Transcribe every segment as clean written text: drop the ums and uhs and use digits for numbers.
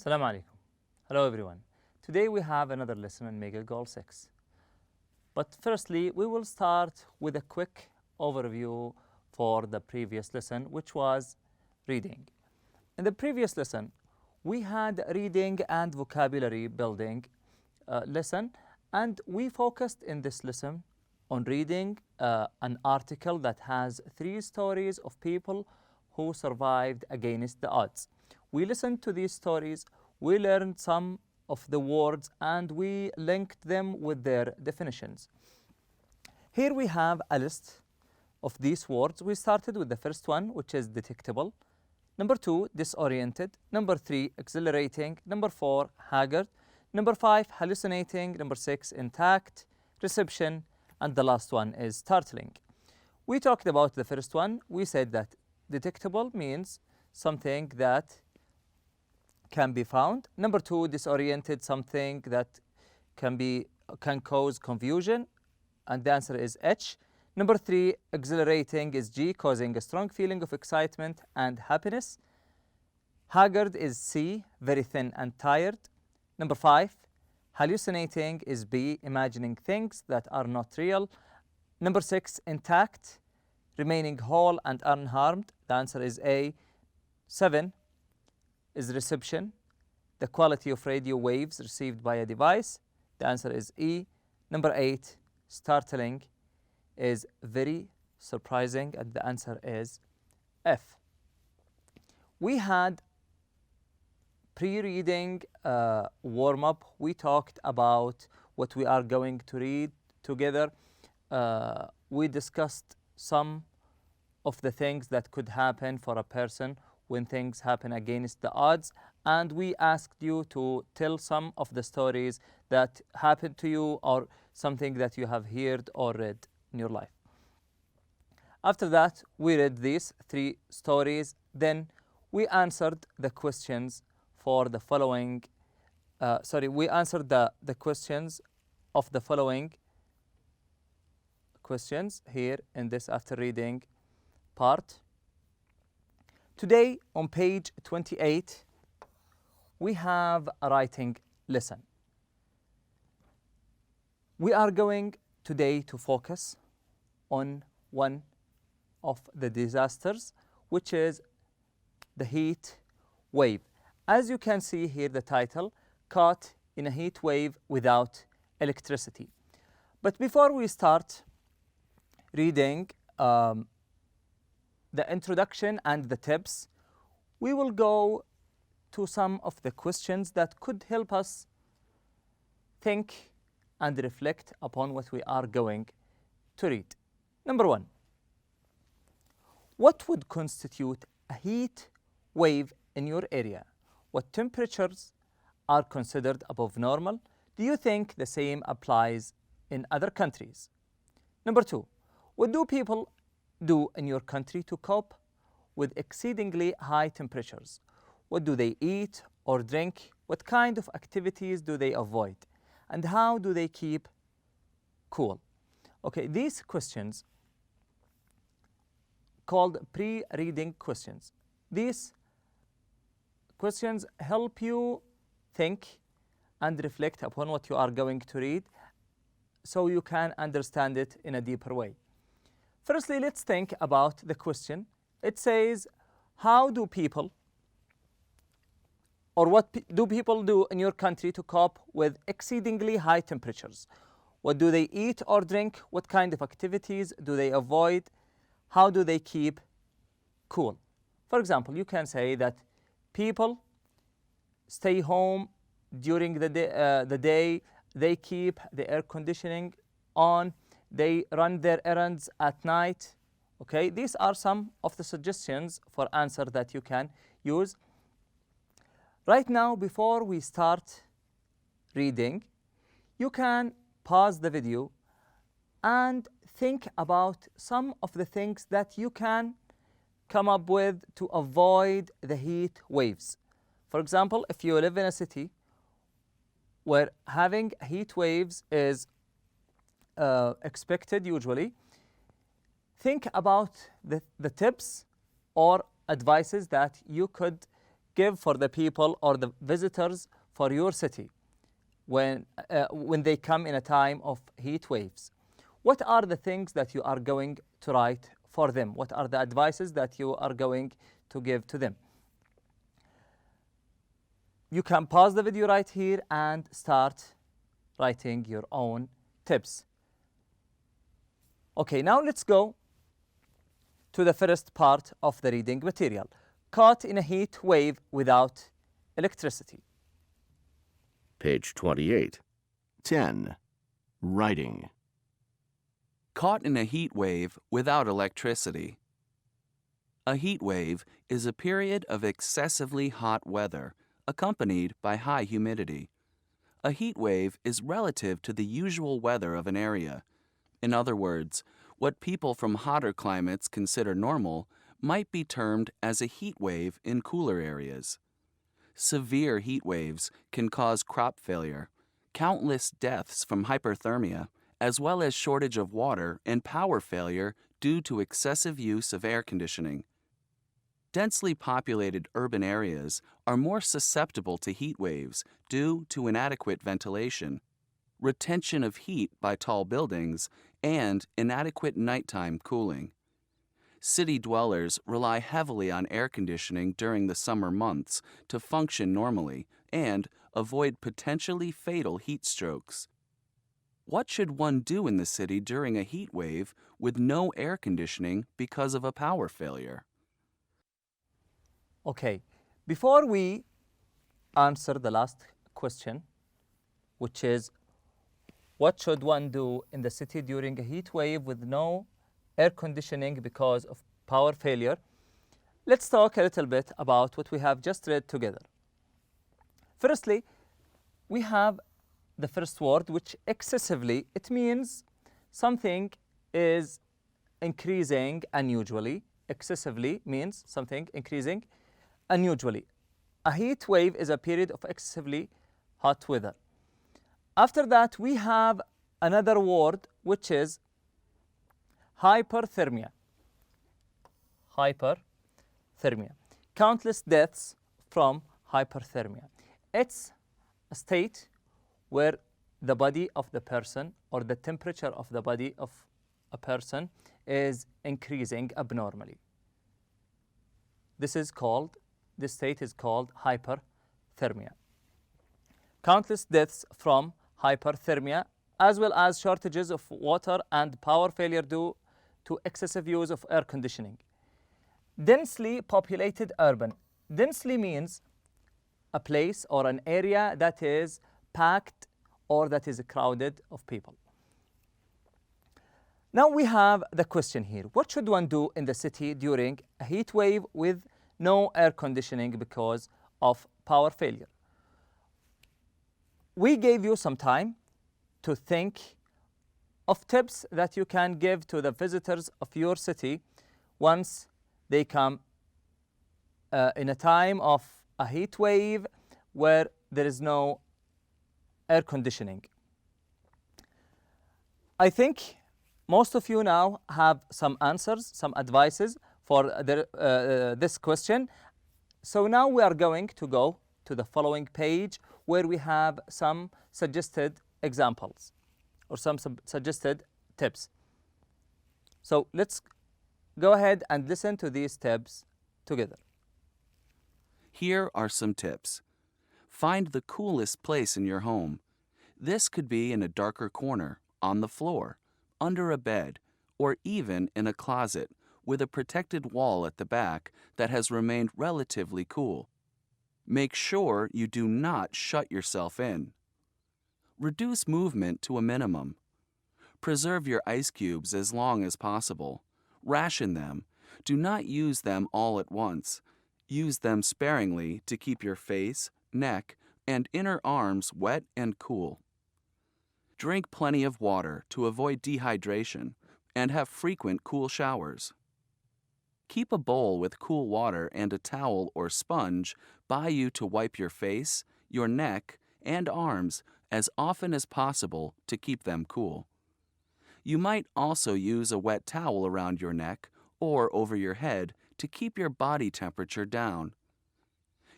Assalamu alaikum. Hello everyone. Today we have another lesson in Mega Goal 6. But firstly, we will start with a quick overview for the previous lesson, which was reading. In the previous lesson, we had reading and vocabulary building lesson, and we focused in this lesson on reading an article that has 3 stories of people who survived against the odds. We listened to these stories, we learned some of the words, and we linked them with their definitions. Here we have a list of these words. We started with the first one, which is detectable. Number 2, disoriented. Number 3, exhilarating. Number 4, haggard. Number 5, hallucinating. Number 6, intact, reception. And the last one is startling. We talked about the first one. We said that detectable means something that can be found. Number 2, disoriented, something that can cause confusion, and the answer is H. Number 3, exhilarating is G, causing a strong feeling of excitement and happiness. Haggard is C, very thin and tired. Number 5, hallucinating is B, imagining things that are not real. Number 6, intact, remaining whole and unharmed. The answer is A. 7 is reception, the quality of radio waves received by a device. The answer is E. Number 8, startling, is very surprising, and the answer is F. We had pre-reading warm-up. We talked about what we are going to read together. We discussed some of the things that could happen for a person when things happen against the odds, and we asked you to tell some of the stories that happened to you or something that you have heard or read in your life. After that, we read these 3 stories. Then we answered the questions for the following. We answered the questions of the following questions here in this after reading part. Today, on page 28, we have a writing lesson. We are going today to focus on one of the disasters, which is the heat wave. As you can see here, the title, Caught in a Heat Wave Without Electricity. But before we start reading the introduction and the tips, we will go to some of the questions that could help us think and reflect upon what we are going to read. Number 1, what would constitute a heat wave in your area? What temperatures are considered above normal? Do you think the same applies in other countries? Number 2, what do people do in your country to cope with exceedingly high temperatures? What do they eat or drink? What kind of activities do they avoid? And how do they keep cool? Okay, these questions called pre-reading questions. These questions help you think and reflect upon what you are going to read so you can understand it in a deeper way. Firstly, let's think about the question. It says, how do people, or what do people do in your country to cope with exceedingly high temperatures? What do they eat or drink? What kind of activities do they avoid? How do they keep cool? For example, you can say that people stay home during the day, they keep the air conditioning on, they run their errands at night. Okay, these are some of the suggestions for answer that you can use. Right now, before we start reading, you can pause the video and think about some of the things that you can come up with to avoid the heat waves. For example, if you live in a city where having heat waves is expected usually, think about the tips or advices that you could give for the people or the visitors for your city when they come in a time of heat waves? What are the things that you are going to write for them? What are the advices that you are going to give to them? You can pause the video right here and start writing your own tips. Okay, now let's go to the first part of the reading material. Caught in a heat wave without electricity. Page 28. 10. Writing. Caught in a heat wave without electricity. A heat wave is a period of excessively hot weather accompanied by high humidity. A heat wave is relative to the usual weather of an area. In other words, what people from hotter climates consider normal might be termed as a heat wave in cooler areas. Severe heat waves can cause crop failure, countless deaths from hyperthermia, as well as shortage of water and power failure due to excessive use of air conditioning. Densely populated urban areas are more susceptible to heat waves due to inadequate ventilation, retention of heat by tall buildings, and inadequate nighttime cooling. City dwellers rely heavily on air conditioning during the summer months to function normally and avoid potentially fatal heat strokes. What should one do in the city during a heat wave with no air conditioning because of a power failure? Okay, before we answer the last question, which is what should one do in the city during a heat wave with no air conditioning because of power failure, let's talk a little bit about what we have just read together. Firstly, we have the first word, which excessively, it means something is increasing unusually. Excessively means something increasing unusually. A heat wave is a period of excessively hot weather. After that, we have another word, which is hyperthermia. Hyperthermia. Countless deaths from hyperthermia. It's a state where the body of the person or the temperature of the body of a person is increasing abnormally. This state is called hyperthermia. Countless deaths from hyperthermia, as well as shortages of water and power failure due to excessive use of air conditioning. Densely populated urban. Densely means a place or an area that is packed or that is crowded of people. Now we have the question here. What should one do in the city during a heat wave with no air conditioning because of power failure? We gave you some time to think of tips that you can give to the visitors of your city once they come in a time of a heat wave where there is no air conditioning. I think most of you now have some answers, some advices for this question. So now we are going to go to the following page where we have some suggested examples or some suggested tips. So let's go ahead and listen to these tips together. Here are some tips. Find the coolest place in your home. This could be in a darker corner, on the floor, under a bed, or even in a closet with a protected wall at the back that has remained relatively cool. Make sure you do not shut yourself in. Reduce movement to a minimum. Preserve your ice cubes as long as possible. Ration them. Do not use them all at once. Use them sparingly to keep your face, neck, and inner arms wet and cool. Drink plenty of water to avoid dehydration and have frequent cool showers. Keep a bowl with cool water and a towel or sponge by you to wipe your face, your neck, and arms as often as possible to keep them cool. You might also use a wet towel around your neck or over your head to keep your body temperature down.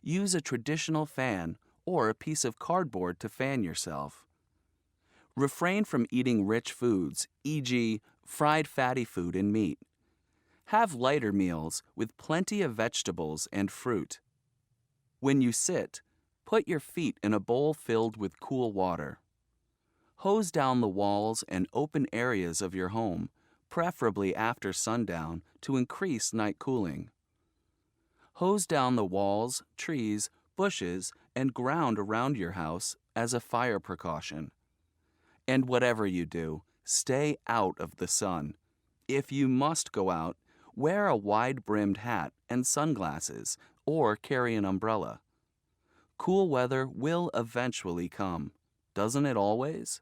use a traditional fan or a piece of cardboard to fan yourself. Refrain from eating rich foods, e.g., fried fatty food and meat. Have lighter meals with plenty of vegetables and fruit. When you sit, put your feet in a bowl filled with cool water. Hose down the walls and open areas of your home, preferably after sundown, to increase night cooling. Hose down the walls, trees, bushes, and ground around your house as a fire precaution. And whatever you do, stay out of the sun. If you must go out, wear a wide-brimmed hat and sunglasses, or carry an umbrella. Cool weather will eventually come, doesn't it always?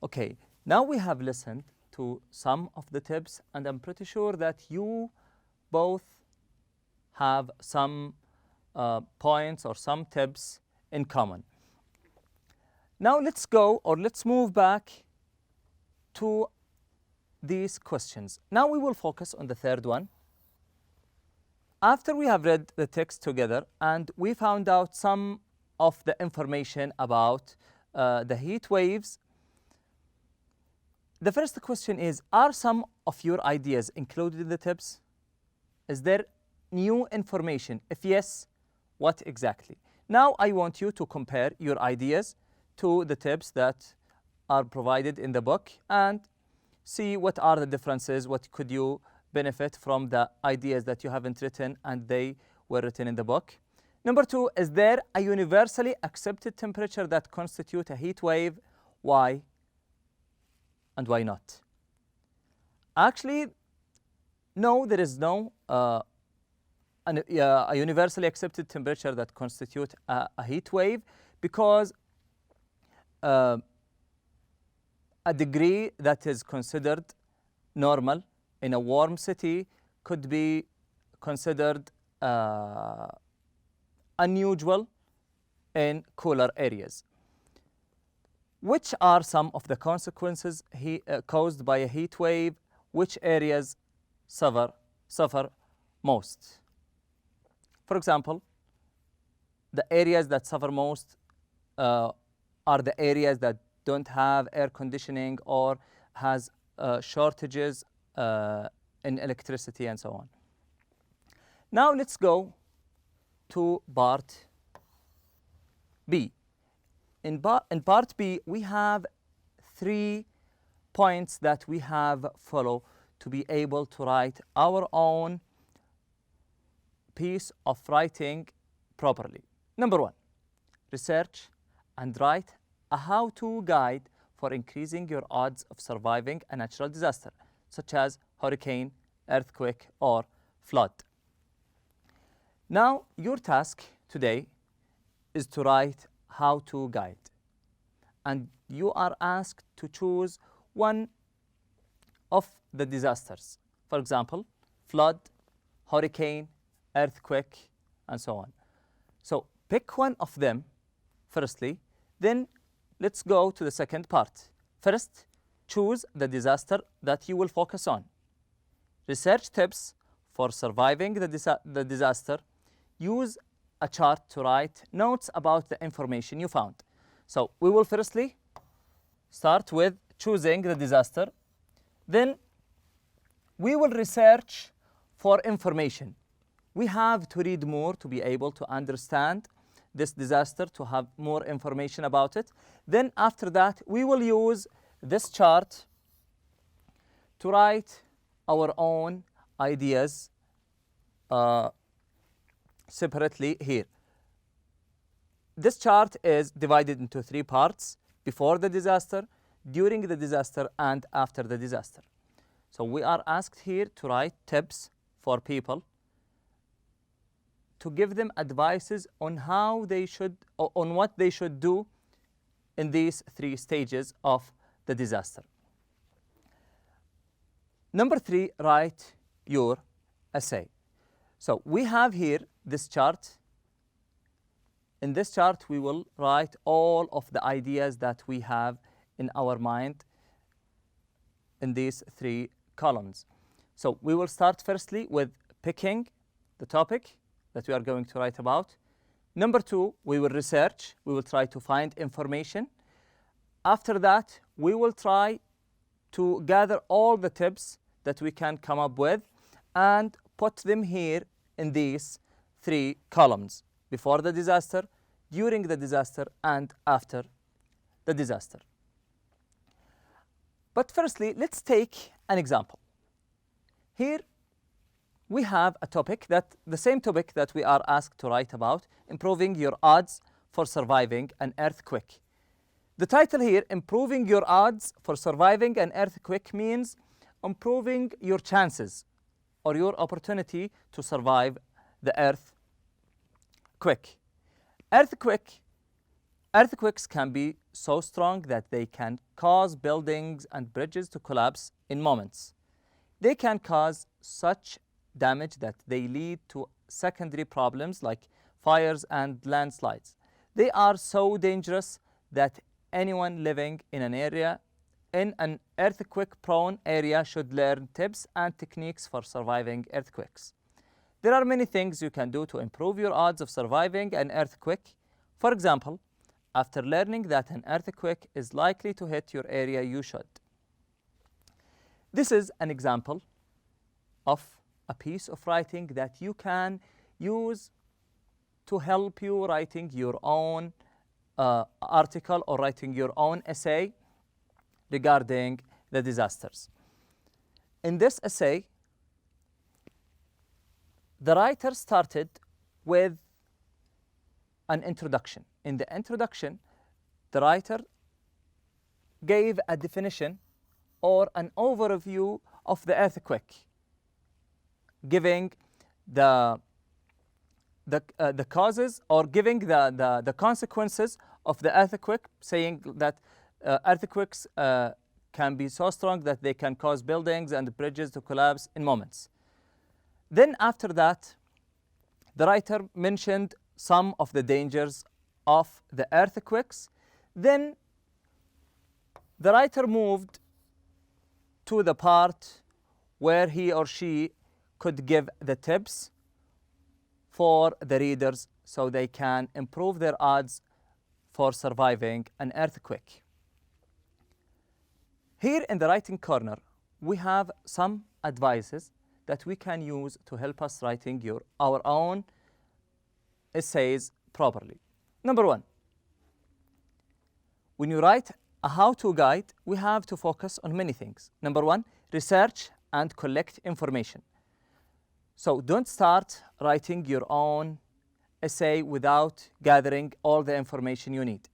Okay, now we have listened to some of the tips, and I'm pretty sure that you both have some points or some tips in common. Now let's go, or let's move back to these questions. Now we will focus on the third one. After we have read the text together and we found out some of the information about the heat waves, the first question is, are some of your ideas included in the tips? Is there new information? If yes, what exactly? Now I want you to compare your ideas to the tips that are provided in the book and see what are the differences, what could you benefit from the ideas that you haven't written and they were written in the book. Number two, is there a universally accepted temperature that constitutes a heat wave? Why and why not? Actually, no, there is no a universally accepted temperature that constitutes a heat wave, because a degree that is considered normal in a warm city could be considered unusual in cooler areas. Which are some of the consequences caused by a heat wave? Which areas suffer most? For example, the areas that suffer most are the areas that don't have air conditioning or has shortages in electricity and so on. Now let's go to part B. In part B, we have 3 points that we have follow to be able to write our own piece of writing properly. Number 1, research and write a how-to guide for increasing your odds of surviving a natural disaster, such as hurricane, earthquake, or flood. Now, your task today is to write how-to guide. And you are asked to choose one of the disasters. For example, flood, hurricane, earthquake, and so on. So pick one of them firstly, then let's go to the second part. First, choose the disaster that you will focus on. Research tips for surviving the disaster. Use a chart to write notes about the information you found. So we will firstly start with choosing the disaster. Then we will research for information. We have to read more to be able to understand this disaster, to have more information about it. Then after that, we will use this chart to write our own ideas separately here. This chart is divided into 3 parts: before the disaster, during the disaster, and after the disaster. So we are asked here to write tips for people, to give them advices on how they should, or on what they should do in these 3 stages of the disaster. Number 3, write your essay. So we have here this chart. In this chart, we will write all of the ideas that we have in our mind in these 3 columns. So we will start firstly with picking the topic, that we are going to write about. Number 2, we will research. We will try to find information. After that, we will try to gather all the tips that we can come up with and put them here in these 3 columns: before the disaster, during the disaster, and after the disaster. But firstly, let's take an example. Here we have a topic the same topic that we are asked to write about: improving your odds for surviving an earthquake. The title here, improving your odds for surviving an earthquake, means improving your chances or your opportunity to survive the earthquake. Earthquakes can be so strong that they can cause buildings and bridges to collapse in moments. They can cause such damage that they lead to secondary problems like fires and landslides. They are so dangerous that anyone living in an earthquake-prone area should learn tips and techniques for surviving earthquakes. There are many things you can do to improve your odds of surviving an earthquake. For example, after learning that an earthquake is likely to hit your area, you should. This is an example of a piece of writing that you can use to help you writing your own article or writing your own essay regarding the disasters. In this essay, the writer started with an introduction. In the introduction, the writer gave a definition or an overview of the earthquake, giving the causes or giving the consequences of the earthquake, saying that earthquakes can be so strong that they can cause buildings and bridges to collapse in moments. Then after that, the writer mentioned some of the dangers of the earthquakes. Then the writer moved to the part where he or she could give the tips for the readers so they can improve their odds for surviving an earthquake. Here in the writing corner, we have some advices that we can use to help us writing our own essays properly. Number 1, when you write a how-to guide, we have to focus on many things. Number 1, research and collect information. So don't start writing your own essay without gathering all the information you need.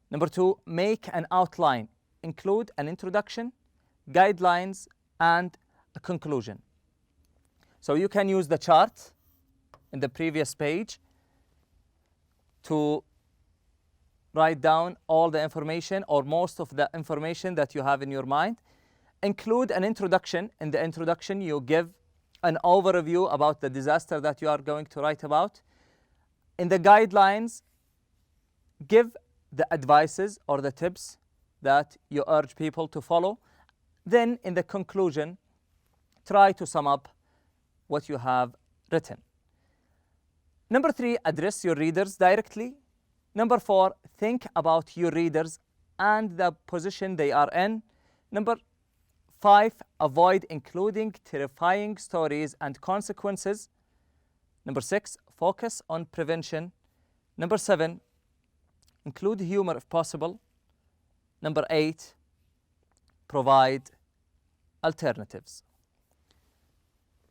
Number 2, make an outline. Include an introduction, guidelines, and a conclusion. So you can use the chart in the previous page to write down all the information or most of the information that you have in your mind. Include an introduction. In the introduction, you give an overview about the disaster that you are going to write about. In the guidelines, give the advices or the tips that you urge people to follow. Then in the conclusion, try to sum up what you have written. Number 3, address your readers directly. Number 4, think about your readers and the position they are in. Number 5, avoid including terrifying stories and consequences. Number 6, focus on prevention. Number 7, include humor if possible. Number 8, provide alternatives.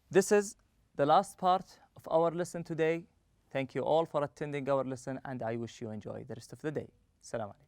This is the last part of our lesson today. Thank you all for attending our lesson, and I wish you enjoy the rest of the day. Assalamu alaikum.